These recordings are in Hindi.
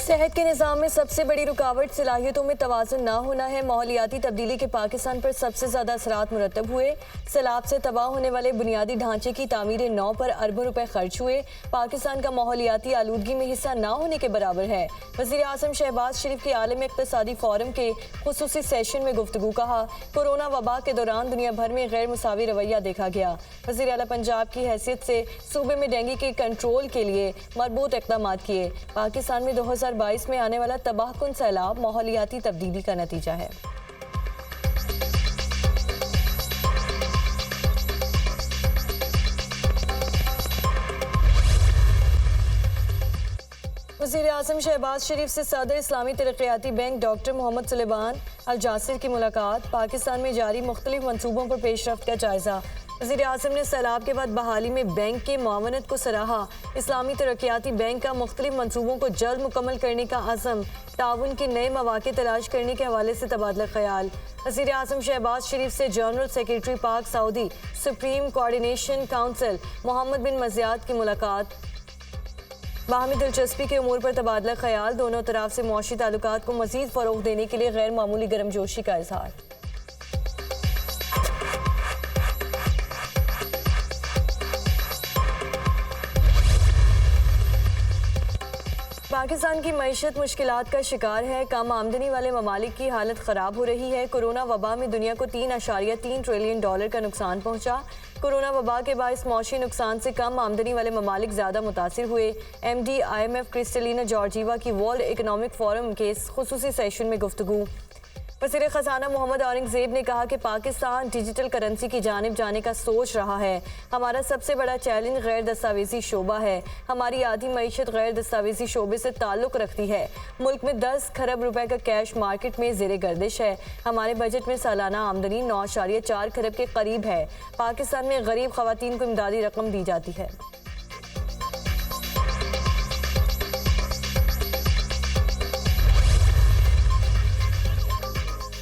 सेहत के निज़ाम में सबसे बड़ी रुकावट सलाहियतों में तवाज़ुन ना होना है। माहौलियाती तब्दीली के पाकिस्तान पर सबसे ज़्यादा असरात मुरतब हुए। सैलाब से तबाह होने वाले बुनियादी ढांचे की तामीर नौ पर अरबों रुपए खर्च हुए। पाकिस्तान का माहौलियाती आलूदगी में हिस्सा ना होने के बराबर है। वज़ीर आज़म शहबाज शरीफ के आलमी इक़्तिसादी फ़ोरम के खुसूसी सेशन में गुफ्तगू। कहा, कोरोना वबा के दौरान दुनिया भर में गैर मुसावी रवैया देखा गया। वज़ीर आला पंजाब की हैसियत से सूबे में डेंगू के कंट्रोल के लिए मरबूत इक़दाम किए। पाकिस्तान में 2022 में आने वाला तबाहकुन सैलाब माहौलियाती तब्दीली का नतीजा है। वज़ीर आज़म शहबाज शरीफ से सदर इस्लामी तरक्याती बैंक डॉक्टर मोहम्मद सुलेमान अल जासिर की मुलाकात। पाकिस्तान में जारी मुख्तलिफ मनसूबों पर पेशरफ्त का जायजा। वज़ीर आज़म ने सैलाब के बाद बहाली में बैंक के मुआवनत को सराहा। इस्लामी तरक्याती बैंक का मुख्तलिफ मनसूबों को जल्द मुकम्मल करने का अज़म। ताउन के नए मौक़े तलाश करने के हवाले से तबादला ख्याल। वज़ीर आज़म शहबाज शरीफ से general secretary Pak Saudi supreme coordination council Mohammed bin Mazyad की मुलाकात। बाहमी दिलचस्पी के उमूर पर तबादला ख्याल। दोनों तरफ से मुआशी ताल्लुकात को मज़ीद फ़रोग़ देने के लिए गैर मामूली गर्मजोशी का इज़हार। पाकिस्तान की मईशत मुश्किलात का शिकार है। कम आमदनी वाले ममालिक की हालत ख़राब हो रही है। कोरोना वबा में दुनिया को $3.3 ट्रिलियन का नुकसान पहुंचा। कोरोना वबा के बायस मौशी नुकसान से कम आमदनी वाले ममालिक ज़्यादा मुतासिर हुए। MD IMF क्रिस्टलिना जॉर्जीवा की वर्ल्ड इकनॉमिक फोरम के खुसूसी सेशन में गुफ्तगू। वज़ीर ख़ज़ाना मोहम्मद औरंगज़ेब ने कहा कि पाकिस्तान डिजिटल करेंसी की जानिब जाने का सोच रहा है। हमारा सबसे बड़ा चैलेंज गैर दस्तावेज़ी शोबा है। हमारी आधी मईशत गैर दस्तावेज़ी शोबे से ताल्लुक़ रखती है। मुल्क में 10 खरब रुपए का कैश मार्केट में ज़ेरे गर्दिश है। हमारे बजट में सालाना आमदनी 9.4 खरब के करीब है। पाकिस्तान में गरीब ख़वातीन को इमदादी रकम दी जाती है।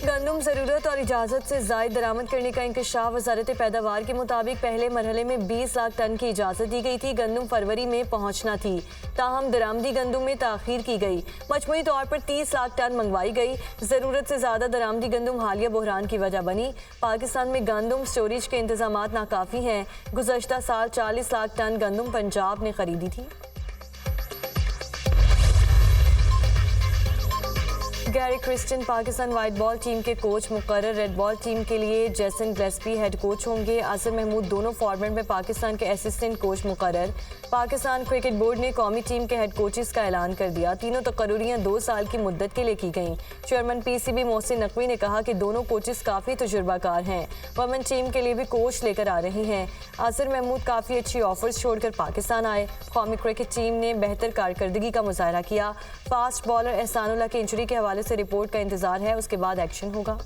गंदम ज़रूरत और इजाज़त से ज़ायद दरामद करने का इंकशाफ। वज़ारत पैदावार के मुताबिक पहले मरहले में 20 लाख टन की इजाज़त दी गई थी। गंदम फरवरी में पहुँचना थी, ताहम दरामदी गंदम में ताख़ीर की गई। मजमूई तौर पर 30 लाख टन मंगवाई गई। ज़रूरत से ज़्यादा दरामदी गंदम हालिया बहरान की वजह बनी। पाकिस्तान में गंदम स्टोरेज के इंतज़ामात नाकाफ़ी हैं। गुज़श्ता साल 40 लाख टन गंदम पंजाब ने खरीदी थी। Gary Kristen Pakistan white ball team के कोच मुकर्रर। रेड बॉल टीम के लिए जेसन गिलेस्पी हेड कोच होंगे। आसिर महमूद दोनों फॉर्मेट में पाकिस्तान के असिस्टेंट कोच मुकर्रर। पाकिस्तान क्रिकेट बोर्ड ने कौमी टीम के हेड कोचेस का ऐलान कर दिया। तीनों तकर्रुरियां 2 साल की मुद्दत के लिए की गईं। चेयरमैन PCB मोहसिन नकवी ने कहा कि दोनों कोचेस काफ़ी तजुर्बाकार हैं। वुमेन टीम के लिए भी कोच लेकर आ रहे हैं। आसिर महमूद काफ़ी अच्छी ऑफर्स छोड़कर पाकिस्तान आए। कौमी क्रिकेट टीम ने बेहतर कारकर्दगी का मुजाहरा किया। फास्ट बॉलर एहसानुल्लाह की इंजरी के हवाले से रिपोर्ट का इंतजार है, उसके बाद एक्शन होगा।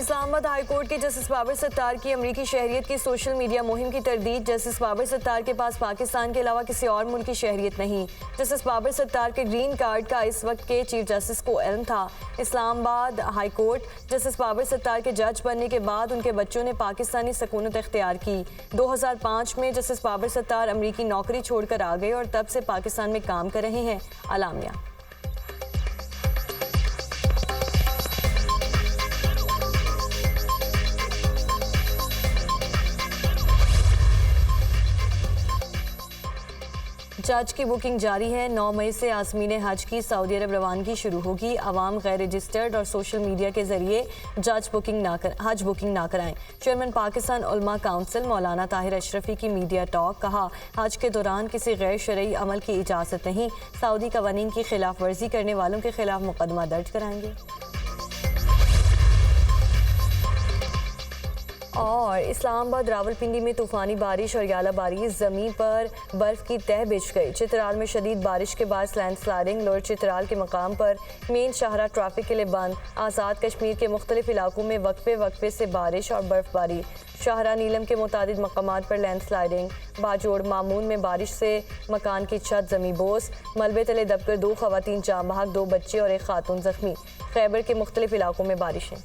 इस्लामाबाद हाई कोर्ट के जस्टिस बाबर सत्तार की अमरीकी शहरियत की सोशल मीडिया मुहिम की तरदीद। जस्टिस बाबर सत्तार के पास पाकिस्तान के अलावा किसी और मुल्क की शहरियत नहीं। जस्टिस बाबर सत्तार के ग्रीन कार्ड का इस वक्त के चीफ जस्टिस को इल्म था। Islamabad high court justice Babar Sattar के जज बनने के बाद उनके बच्चों ने पाकिस्तानी सकूनत इख्तियार की। 2005 में जस्टिस बाबर सत्तार अमरीकी नौकरी छोड़कर आ गए और तब से पाकिस्तान में काम कर रहे हैं। अलामिया जज की बुकिंग जारी है। 9 मई से आज़मीन हज की सऊदी अरब रवानगी शुरू होगी। आवाम गैर रजिस्टर्ड और सोशल मीडिया के जरिए हज बुकिंग ना कराएं। चेयरमैन पाकिस्तान उलमा काउंसिल मौलाना ताहिर अशरफी की मीडिया टॉक। कहा, हज के दौरान किसी गैर शरई अमल की इजाज़त नहीं। सऊदी कवानीन की खिलाफ वर्जी करने वालों के खिलाफ मुकदमा दर्ज कराएंगे। और इस्लामाबाद रावलपिंडी में तूफानी बारिश और यालाबारी, जमीन पर बर्फ की तह बिछ गई। चित्राल में शदीद बारिश के बाद लैंडस्लाइडिंग, लोअर चित्राल के मकाम पर मेन शाहरा ट्रैफिक के लिए बंद। आज़ाद कश्मीर के मुख्तलिफ इलाकों में वक्फे वक्फे से बारिश और बर्फबारी। शाहरा नीलम के मुतादिद मकामात पर लैंडस्लाइडिंग। बाजोड़ मामून में बारिश से मकान की छत जमी बोस। मलबे तले दबकर 2 खवातीन जाँ बहक, 2 बच्चे और 1 खातून जख्मी। खैबर के मुख्तलिफ इलाकों में बारिशें।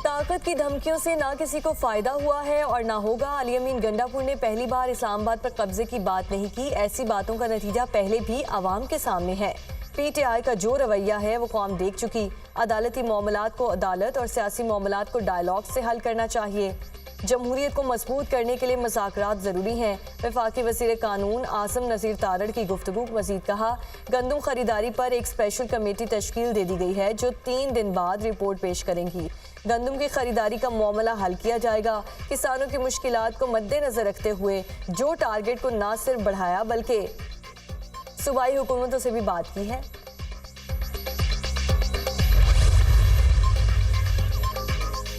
ताकत की धमकियों से ना किसी को फायदा हुआ है और ना होगा। अली अमीन गंडापुर ने पहली बार इस्लामाबाद पर कब्जे की बात नहीं की। ऐसी बातों का नतीजा पहले भी आवाम के सामने है। PTI का जो रवैया है वो कौम देख चुकी। अदालती मामलात को अदालत और सियासी मामलात को डायलॉग से हल करना चाहिए। जमहूरियत को मजबूत करने के लिए मुज़ाकरात ज़रूरी हैं। वफाकी वज़ीर कानून आसिम नज़ीर तारड़ की गुफ्तगू। मज़ीद कहा, गंदम खरीदारी पर एक स्पेशल कमेटी तश्कील दे दी गई है जो 3 दिन बाद रिपोर्ट पेश करेंगी। गंदम की खरीदारी का मामला हल किया जाएगा। किसानों की मुश्किलात को मद्देनजर रखते हुए जो टारगेट को न सिर्फ बढ़ाया बल्कि सूबाई हुकूमतों से भी बात की है।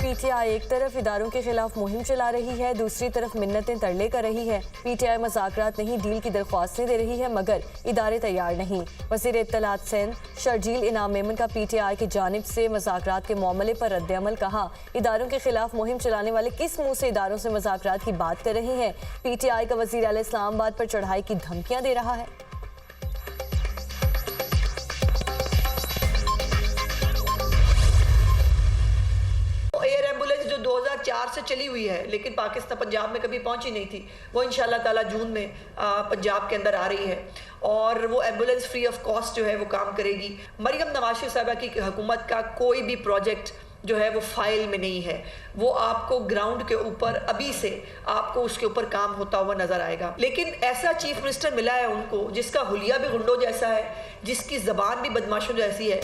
PTI एक तरफ इदारों के खिलाफ मुहिम चला रही है, दूसरी तरफ मिन्नतें तरले कर रही है। PTI मुज़ाकरात नहीं, डील की दरख्वास्तें दे रही है मगर इदारे तैयार नहीं। वज़ीर इत्तलात सिंध शर्जील इनाम मेमन का PTI की जानिब से मुज़ाकरात के मामले पर रद्द-ए-अमल। कहा, इदारों के खिलाफ मुहिम चलाने वाले किस मुंह से इदारों से मुज़ाकरात की बात कर रहे हैं। PTI का वज़ीर आला इस्लामाबाद पर चढ़ाई की धमकियां दे रहा है। एयर एम्बुलेंस जो 2004 से चली हुई है लेकिन पाकिस्तान पंजाब में कभी पहुंची नहीं थी, वो इंशाल्लाह ताला जून में पंजाब के अंदर आ रही है और वो एम्बुलेंस फ्री ऑफ कॉस्ट जो है वो काम करेगी। मरियम नवाज साहबा की हुकूमत का कोई भी प्रोजेक्ट जो है वो फाइल में नहीं है, वो आपको ग्राउंड के ऊपर अभी से आपको उसके ऊपर काम होता हुआ नजर आएगा। लेकिन ऐसा चीफ मिनिस्टर मिला है उनको जिसका हुलिया भी गुंडों जैसा है, जिसकी जबान भी बदमाशों जैसी है।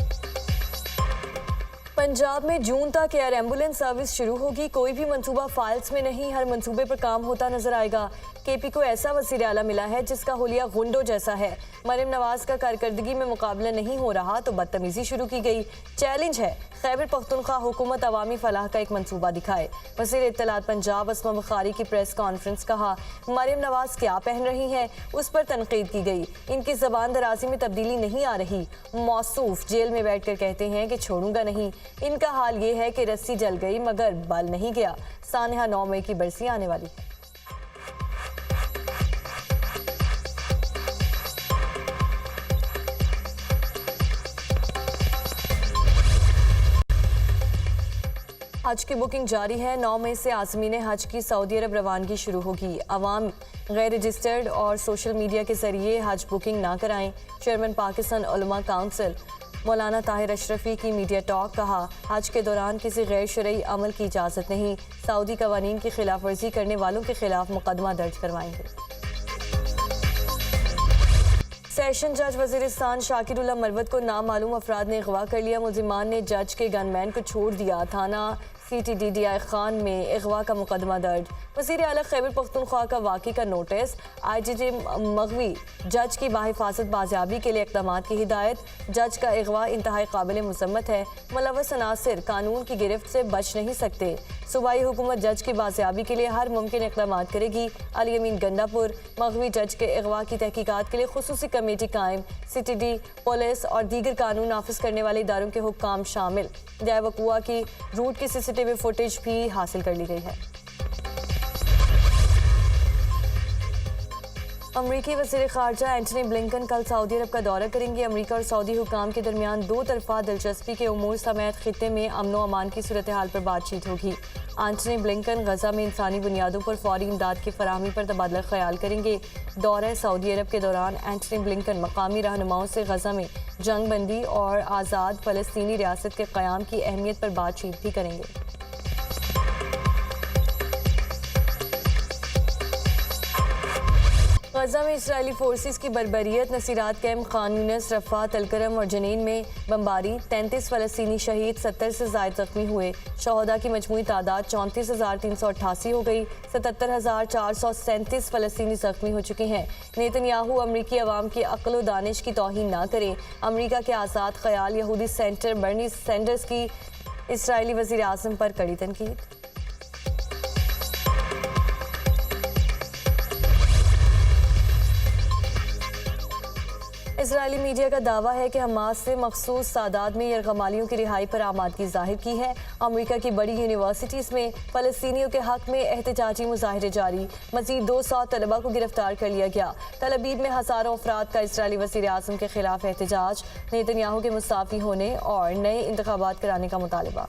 पंजाब में जून तक एयर एम्बुलेंस सर्विस शुरू होगी। कोई भी मंसूबा फाइल्स में नहीं, हर मंसूबे पर काम होता नजर आएगा। KP को ऐसा वज़ीर आला मिला है जिसका हुलिया गुंडों जैसा है। मरियम नवाज का कारकर्दगी में मुकाबला नहीं हो रहा तो बदतमीजी शुरू की गई। चैलेंज है खैबर पख्तूनख्वा हुकूमत अवामी फलाह का एक मंसूबा दिखाए। वज़ीर इत्तलात पंजाब अस्मा बुखारी की प्रेस कॉन्फ्रेंस। कहा, मरियम नवाज क्या पहन रही हैं उस पर तनकीद की गई। इनकी ज़बान दराजी में तब्दीली नहीं आ रही। मौसूफ जेल में बैठ कर कहते हैं कि छोड़ूंगा नहीं। इनका हाल ये है कि रस्सी जल गई मगर बल नहीं गया। सानिहा 9 मई की बरसी आने वाली है। हज की बुकिंग जारी है। 9 मई से आज़मीन हज की सऊदी अरब रवानगी शुरू होगी। अवाम गैर रजिस्टर्ड और सोशल मीडिया के जरिए हज बुकिंग ना कराएं। चेयरमैन पाकिस्तान उलमा काउंसिल मौलाना ताहिर अशरफी की मीडिया टॉक। कहा, हज के दौरान किसी गैर शरई अमल की इजाज़त नहीं। सऊदी कवानीन की खिलाफ वर्जी करने वालों के खिलाफ मुकदमा दर्ज करवाएंगे। सेशन जज वजीरिस्तान शाकिरुल्लाह मरवत को नामालूम अफराद ने अगवा कर लिया। मुलजिमान ने जज के गनमैन को छोड़ दिया। थाना CTDDI खान में अगवा का मुकदमा दर्ज। वज़ीर आला खैबर पख्तूनख्वा का वाक़ई का नोटिस। IGJ मगवी जज की बाहिफाजत बाजियाबी के लिए इक़दामात की हिदायत। जज का अगवा इंतहाई काबिल मुज़म्मत है। मुलव्वस अनासिर कानून की गिरफ्त से बच नहीं सकते। सूबाई हुकूमत जज की बाजियाबी के लिए हर मुमकिन इक़दामात करेगी। अली अमीन गंडापुर मगवी जज के अगवा की तहकीकात के लिए खुसूसी कमेटी कायम। CTD, पुलिस और दीगर कानून नाफिज करने वाले इदारों के हुक्काम शामिल। जय वकुआ की रूट की CCTV फुटेज भी हासिल कर ली गई है। अमरीकी वज़ीर ख़ारजा एंटनी ब्लिंकन कल सऊदी अरब का दौरा करेंगे। अमरीका और सऊदी हुकाम के दरमियान 2 तरफ़ा दिलचस्पी के उमूर समेत खित्ते में अमन व अमान की सूरत हाल पर बातचीत होगी। एंटनी ब्लिंकन गजा में इंसानी बुनियादों पर फौरी इमदाद की फराहमी पर तबादला ख्याल करेंगे। दौरा सऊदी अरब के दौरान एंटनी ब्लिंकन मकामी रहनुमाओं से गजा में जंग बंदी और आज़ाद फ़लस्तीनी रियासत के क़याम की अहमियत पर बातचीत भी करेंगे। गजा में इसराइली फोर्सेस की बर्बरियत, नसीरात कैम्प खान यूनिस, रफा, तलकरम और जनीन में बमबारी, 33 फ़लस्तीनी शहीद, 70 से ज़ायद ज़ख्मी हुए। शहदा की मजमूई तादाद 34,388 हो गई। 77,437 फ़लस्तीनी ज़ख्मी हो चुके हैं। नेतन्याहू अमरीकी अवाम की अक्ल व दानिश की तौहीन ना करें। अमरीका के आज़ाद ख्याल यहूदी सेंटर बर्नी सैंडर्स की इसराइली वज़ीर आज़म पर कड़ी तनकीद। इजरायली मीडिया का दावा है कि हमास से मखसूस तादाद में यरगमालियों की रिहाई पर आमादगी जाहिर की है। अमरीका की बड़ी यूनिवर्सिटीज़ में फ़लस्तीनियों के हक में एहतजाजी मुजाहरे जारी। मज़ीद 200 तलबा को गिरफ्तार कर लिया गया। तल अबीब में हज़ारों अफराद का इसराइली वज़ीर आज़म के खिलाफ एहतजाज। नेतन्याहू के मुस्ताफ़ी होने और नए इंतखाबात कराने का मुतालबा।